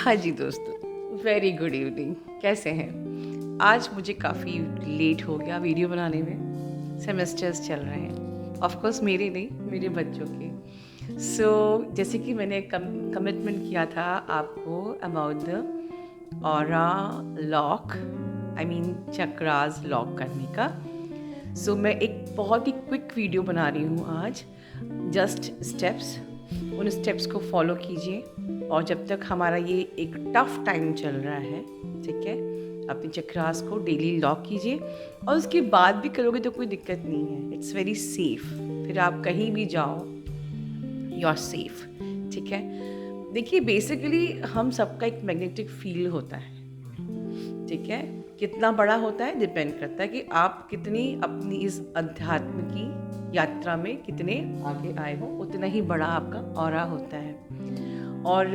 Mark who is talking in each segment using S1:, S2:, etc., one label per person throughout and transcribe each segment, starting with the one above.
S1: हाँ जी दोस्तों, very good evening. कैसे हैं? आज मुझे काफ़ी लेट हो गया वीडियो बनाने में। सेमेस्टर्स चल रहे हैं, ऑफ कोर्स मेरे नहीं, मेरे बच्चों के। जैसे कि मैंने कमिटमेंट किया था आपको about the aura lock, I mean chakras lock करने का। मैं एक बहुत ही क्विक वीडियो बना रही हूँ आज। जस्ट स्टेप्स, उन स्टेप्स को फॉलो कीजिए और जब तक हमारा ये एक टफ टाइम चल रहा है, ठीक है, अपने चक्रास को डेली लॉक कीजिए और उसके बाद भी करोगे तो कोई दिक्कत नहीं है। It's very safe. फिर आप कहीं भी जाओ, यू आर सेफ। ठीक है, देखिए बेसिकली हम सबका एक मैग्नेटिक फील्ड होता है। ठीक है, कितना बड़ा होता है डिपेंड करता है कि आप कितनी अपनी इस अध्यात्म की यात्रा में कितने आगे आए हो, उतना ही बड़ा आपका ऑरा होता है और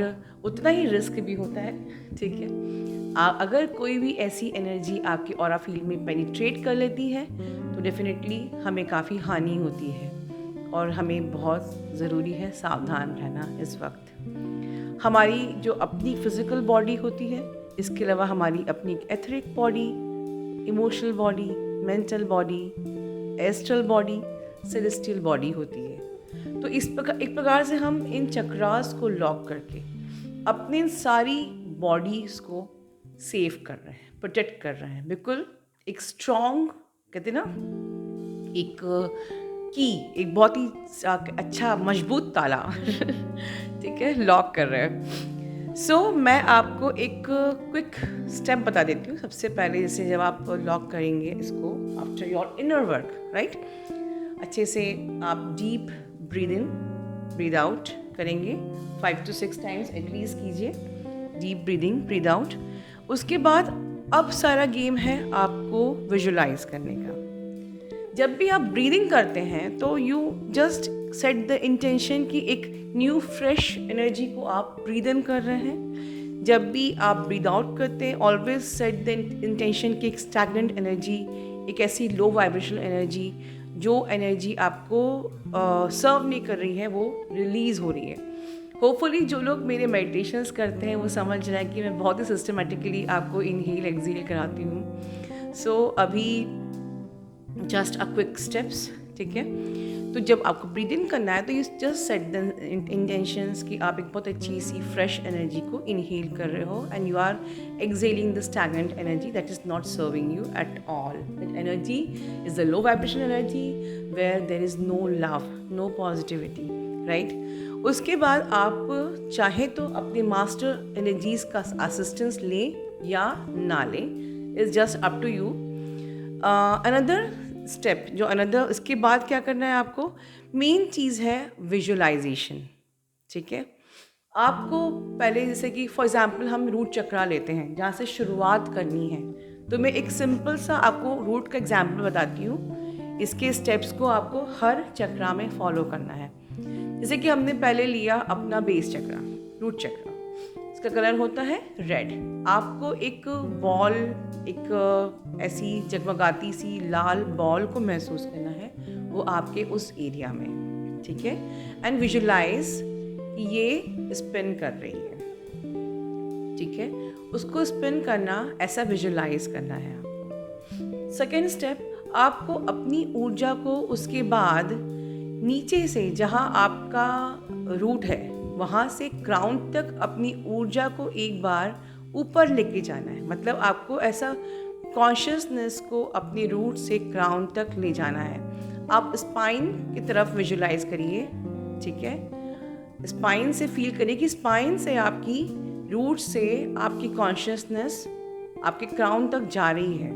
S1: उतना ही रिस्क भी होता है। ठीक है, अगर कोई भी ऐसी एनर्जी आपकी ऑरा फील्ड में पेनिट्रेट कर लेती है तो डेफिनेटली हमें काफ़ी हानि होती है और हमें बहुत ज़रूरी है सावधान रहना इस वक्त। हमारी जो अपनी फिज़िकल बॉडी होती है, इसके अलावा हमारी अपनी etheric body, emotional body, mental body, astral body, celestial body होती है। तो एक प्रकार से हम इन चक्रास को लॉक करके अपने सारी बॉडीज़ को सेव कर रहे हैं, प्रोटेक्ट कर रहे हैं। बिल्कुल एक स्ट्रॉन्ग, कहते हैं ना, एक की, एक बहुत ही अच्छा मजबूत ताला ठीक है, लॉक कर रहे हैं। मैं आपको एक क्विक स्टेप बता देती हूँ। सबसे पहले जैसे जब आप लॉक करेंगे इसको, after your inner work, right, अच्छे से आप deep breathe in breathe out करेंगे 5 to 6 टाइम्स एटलीस्ट कीजिए। Deep breathing breathe out. उसके बाद अब सारा गेम है आपको विजुलाइज करने का। जब भी आप ब्रीदिंग करते हैं तो you just set the intention की एक न्यू फ्रेश एनर्जी को आप ब्रीद इन कर रहे हैं। जब भी आप ब्रीद आउट करते हैं, ऑलवेज सेट द इंटेंशन की एक स्टैग्नेंट एनर्जी, एक ऐसी लो वाइब्रेशनल एनर्जी जो एनर्जी आपको सर्व नहीं कर रही है, वो रिलीज़ हो रही है। होपफुली जो लोग मेरे मेडिटेशंस करते हैं वो समझ रहे हैं कि मैं बहुत ही सिस्टमेटिकली आपको इनहेल एक्सहेल कराती हूँ। अभी जस्ट अ क्विक स्टेप्स, ठीक है। तो जब आपको ब्रीद इन करना है तो you just set the intentions कि आप एक बहुत अच्छी सी फ्रेश एनर्जी को इनहेल कर रहे हो and you are exhaling the stagnant energy that is not serving you at all. That energy is the low vibration energy where there is no love, no positivity, right. उसके बाद आप चाहे तो अपने मास्टर एनर्जीज का assistance लें या ना लें, is just up to you. Another step इसके बाद क्या करना है आपको, मेन चीज़ है विजुअलाइजेशन। ठीक है, आपको पहले जैसे कि फॉर एग्जांपल हम रूट चक्रा लेते हैं जहाँ से शुरुआत करनी है, तो मैं एक सिंपल सा आपको रूट का एग्जांपल बताती हूँ। इसके स्टेप्स को आपको हर चक्रा में फॉलो करना है। जैसे कि हमने पहले लिया अपना बेस चक्रा, रूट चक्रा, इसका कलर होता है रेड। आपको एक बॉल, एक ऐसी जगमगाती सी लाल बॉल को महसूस करना है, वो आपके उस एरिया में, ठीक है। एंड विजुलाइज ये स्पिन कर रही है, ठीक है, उसको स्पिन करना, ऐसा विजुलाइज करना है आपको। सेकेंड स्टेप, आपको अपनी ऊर्जा को उसके बाद नीचे से, जहाँ आपका रूट है वहाँ से क्राउन तक अपनी ऊर्जा को एक बार ऊपर लेके जाना है। मतलब आपको ऐसा कॉन्शियसनेस को अपने रूट से क्राउन तक ले जाना है। आप स्पाइन की तरफ विजुलाइज करिए, ठीक है। स्पाइन से फील करिए कि स्पाइन से आपकी रूट से आपकी कॉन्शियसनेस आपके क्राउन तक जा रही है,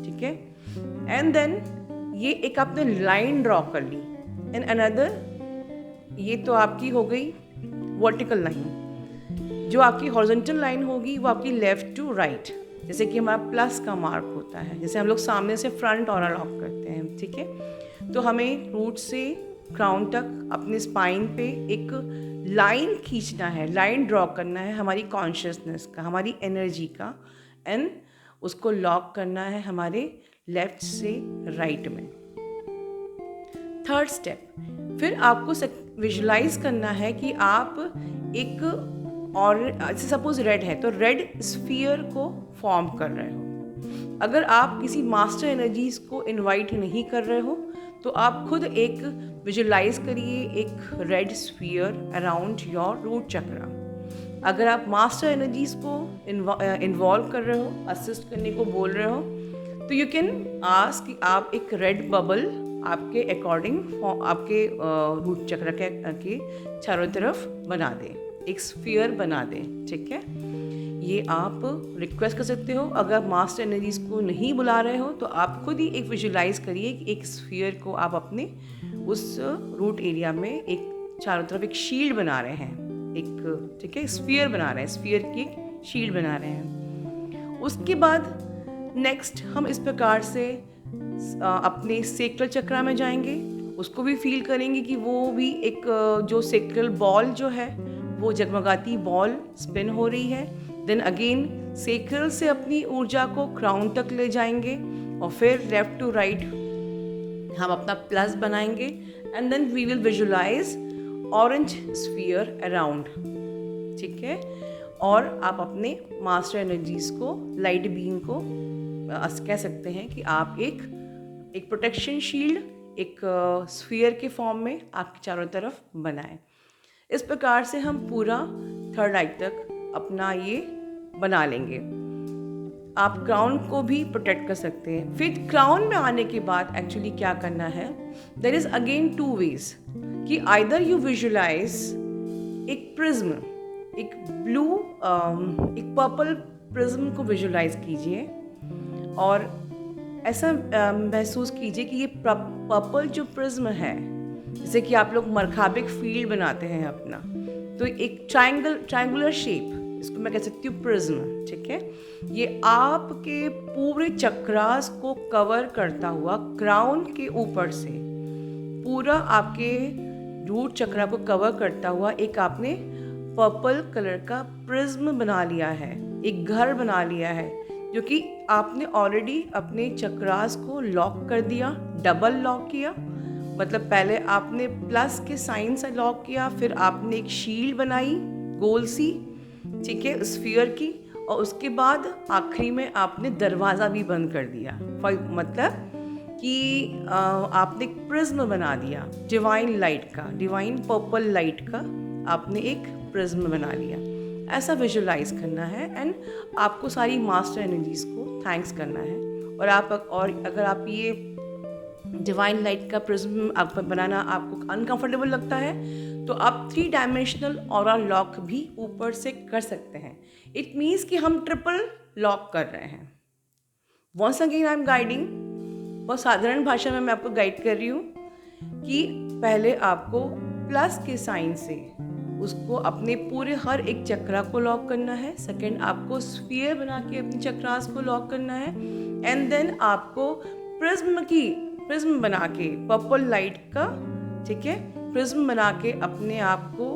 S1: ठीक है। एंड देन ये एक आपने लाइन ड्रॉ कर ली एंड अनदर, ये तो आपकी हो गई वर्टिकल लाइन। जो आपकी हॉरिजॉन्टल लाइन होगी वो आपकी लेफ्ट टू राइट, जैसे कि हमारा प्लस का मार्क होता है, जैसे हम लोग सामने से फ्रंट ऑरा लॉक करते हैं, ठीक है। तो हमें रूट से क्राउन तक अपने स्पाइन पे एक लाइन खींचना है, लाइन ड्रॉ करना है हमारी कॉन्शियसनेस का, हमारी एनर्जी का, एंड उसको लॉक करना है हमारे लेफ्ट से राइट में। थर्ड स्टेप, फिर आपको विजुलाइज करना है कि आप एक और जैसे सपोज रेड है तो रेड स्फीयर को फॉर्म कर रहे हो। अगर आप किसी मास्टर एनर्जीज को इनवाइट नहीं कर रहे हो तो आप खुद एक विजुलाइज करिए एक red sphere around your root chakra. अगर आप मास्टर एनर्जीज को इन्वॉल्व कर रहे हो, असिस्ट करने को बोल रहे हो, तो यू कैन आस्क कि आप एक रेड बबल आपके अकॉर्डिंग आपके रूट चक्र के चारों तरफ बना दें, एक स्फीयर बना दें। ठीक है, ये आप रिक्वेस्ट कर सकते हो। अगर मास्टर एनर्जीज को नहीं बुला रहे हो तो आप खुद ही एक विजुलाइज करिए कि एक स्फीयर को आप अपने उस रूट एरिया में एक चारों तरफ एक शील्ड बना रहे हैं, एक ठीक है स्फीयर बना रहे हैं, स्फीयर की एक शील्ड बना रहे हैं। उसके बाद नेक्स्ट हम इस प्रकार से अपने सेक्रल चक्रा में जाएंगे, उसको भी फील करेंगे कि वो भी एक जो सेक्रल बॉल जो है वो जगमगाती बॉल स्पिन हो रही है। देन अगेन सेक्रल से अपनी ऊर्जा को क्राउन तक ले जाएंगे और फिर लेफ्ट टू राइट हम अपना प्लस बनाएंगे and then we will visualise orange sphere around. ठीक है, और आप अपने मास्टर एनर्जीज को, लाइट बीइंग को कह सकते हैं कि आप एक प्रोटेक्शन शील्ड एक स्फीयर के फॉर्म में आपके चारों तरफ बनाएं। इस प्रकार से हम पूरा थर्ड आई तक अपना ये बना लेंगे। आप क्राउन को भी प्रोटेक्ट कर सकते हैं। फिर क्राउन में आने के बाद एक्चुअली क्या करना है, there is again two ways कि आइदर यू विजुलाइज एक प्रिज्म, एक ब्लू एक पर्पल प्रिज्म को विजुलाइज कीजिए और ऐसा महसूस कीजिए कि ये पर्पल जो प्रिज्म है, जैसे कि आप लोग मरखाबिक फील्ड बनाते हैं अपना, तो एक ट्रायंगुलर शेप, इसको मैं कह सकती हूँ प्रिज्म। ठीक है, ये आपके पूरे चक्रास को कवर करता हुआ क्राउन के ऊपर से पूरा आपके रूट चक्रा को कवर करता हुआ एक आपने पर्पल कलर का प्रिज्म बना लिया है, एक घर बना लिया है, जो कि आपने ऑलरेडी अपने चक्रास को लॉक कर दिया, डबल लॉक किया। मतलब पहले आपने प्लस के साइन से लॉक किया, फिर आपने एक शील्ड बनाई गोल सी, ठीक है, स्फीयर की, और उसके बाद आखिरी में आपने दरवाज़ा भी बंद कर दिया। मतलब कि आपने एक प्रिज्म बना दिया डिवाइन लाइट का, डिवाइन पर्पल लाइट का आपने एक प्रिज्म बना लिया। ऐसा विजुलाइज करना है एंड आपको सारी मास्टर एनर्जीज को थैंक्स करना है। और अगर आप ये डिवाइन लाइट का प्रिज्म आप बनाना आपको अनकंफर्टेबल लगता है तो आप 3 डायमेंशनल ऑरा लॉक भी ऊपर से कर सकते हैं। इट मीन्स कि हम ट्रिपल लॉक कर रहे हैं। Once again I am guiding, बहुत साधारण भाषा में मैं आपको गाइड कर रही हूँ कि पहले आपको प्लस के साइन से उसको अपने पूरे हर एक चक्रा को लॉक करना है। सेकंड, आपको स्फीयर बना के अपने चक्रास को लॉक करना है एंड देन आपको प्रिज्म बना के पर्पल लाइट का, ठीक है, प्रिज्म बना के अपने आप को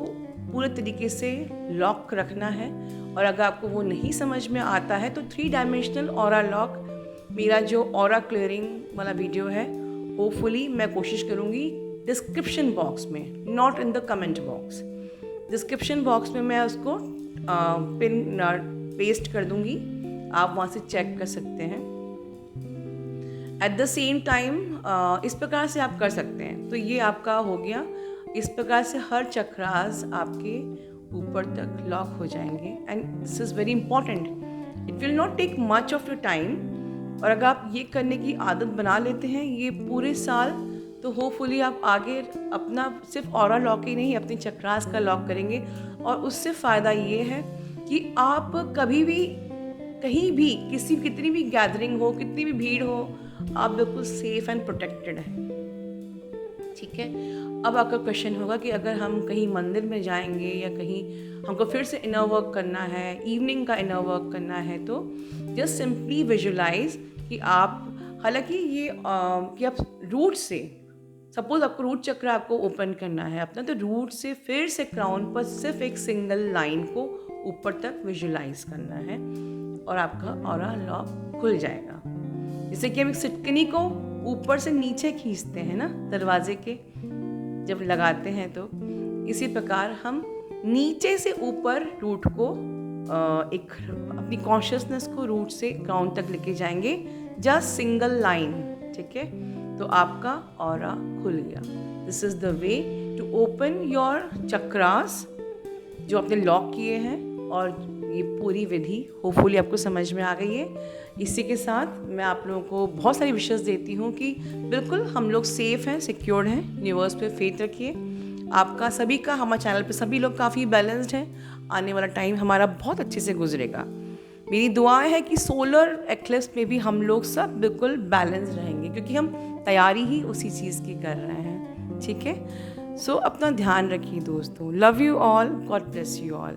S1: पूरे तरीके से लॉक रखना है। और अगर आपको वो नहीं समझ में आता है तो 3 डायमेंशनल ऑरा लॉक, मेरा जो ऑरा क्लियरिंग वाला वीडियो है, होपफुली मैं कोशिश करूँगी डिस्क्रिप्शन बॉक्स में, not in the comment box, description box में मैं उसको पिन पेस्ट कर दूँगी, आप वहाँ से चेक कर सकते हैं। एट द सेम टाइम इस प्रकार से आप कर सकते हैं। तो ये आपका हो गया, इस प्रकार से हर चक्रास आपके ऊपर तक लॉक हो जाएंगे and this is very important. It will not take much of your time, और अगर आप ये करने की आदत बना लेते हैं ये पूरे साल, तो होपफुली आप आगे अपना सिर्फ ऑरा लॉक ही नहीं अपने चक्रास का लॉक करेंगे। और उससे फ़ायदा ये है कि आप कभी भी कहीं भी कितनी भी गैदरिंग हो, कितनी भी भीड़ हो, आप बिल्कुल सेफ एंड प्रोटेक्टेड हैं। ठीक है, अब आपका क्वेश्चन होगा कि अगर हम कहीं मंदिर में जाएंगे या कहीं हमको फिर से इनर वर्क करना है, इवनिंग का इनर वर्क करना है, तो जस्ट सिंपली विजुलाइज कि आप, हालांकि ये कि आप रूट से, सपोज आपको रूट चक्र आपको ओपन करना है अपना, तो रूट से फिर से क्राउन पर सिर्फ एक सिंगल लाइन को ऊपर तक विजुलाइज करना है और आपका ऑरा लॉक खुल जाएगा। जैसे कि हम एक सिटकनी को ऊपर से नीचे खींचते हैं ना दरवाजे के, जब लगाते हैं, तो इसी प्रकार हम नीचे से ऊपर रूट को एक अपनी कॉन्शियसनेस को रूट से ग्राउंड तक लेके जाएंगे, जस्ट सिंगल लाइन, ठीक है। तो आपका ऑरा खुल गया। This is the way to open your chakras जो आपने लॉक किए हैं, और ये पूरी विधि होपफुली आपको समझ में आ गई है। इसी के साथ मैं आप लोगों को बहुत सारी विशेष देती हूँ कि बिल्कुल हम लोग सेफ़ हैं, सिक्योर्ड हैं। यूनिवर्स पे फेथ रखिए। आपका सभी का, हमारे चैनल पे सभी लोग काफ़ी बैलेंस्ड हैं। आने वाला टाइम हमारा बहुत अच्छे से गुजरेगा। मेरी दुआएं है कि सोलर एक्लिप्स में भी हम लोग सब बिल्कुल बैलेंस रहेंगे, क्योंकि हम तैयारी ही उसी चीज़ की कर रहे हैं, ठीक है। सो अपना ध्यान रखिए दोस्तों। Love you all, God bless you all.